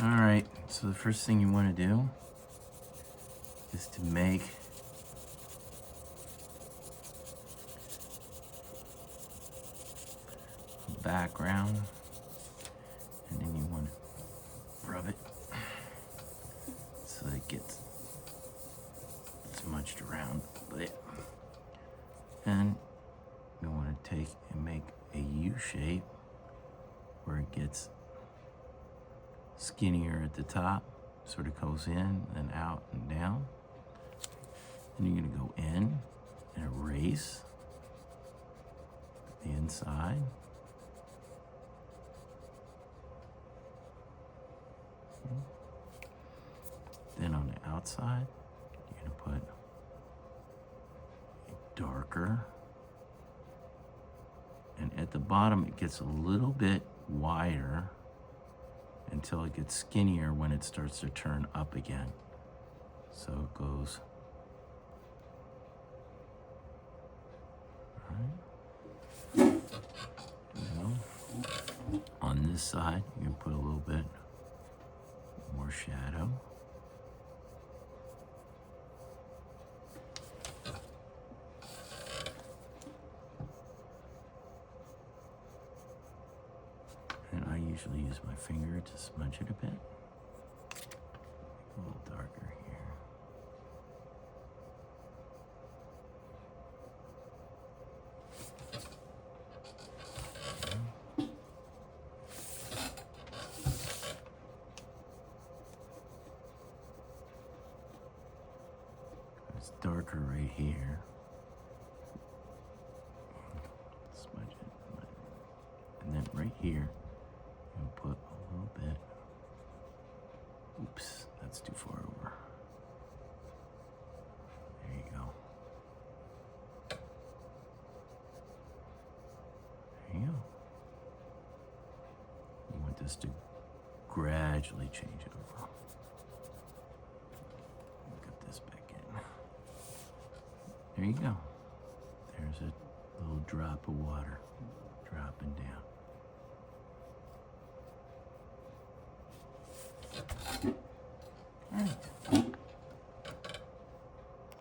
All right, so the first thing you want to do is to make a background, and then you want to rub it so that it gets smudged around a bit. And you want to take and make a U shape where it gets skinnier at the top, sort of goes in and out and down. Then you're going to go in and erase the inside. Then on the outside, you're going to put a darker. And at the bottom, it gets a little bit wider until it gets skinnier when it starts to turn up again. So it goes, all right. Now, on this side, you can put a little bit more shadow. And I usually use my finger to smudge it a bit. A little darker here. It's darker right here. Smudge it. And then right here, and put a little bit. Oops, that's too far over. There you go. There you go. You want this to gradually change over. Get this back in. There you go. There's a little drop of water.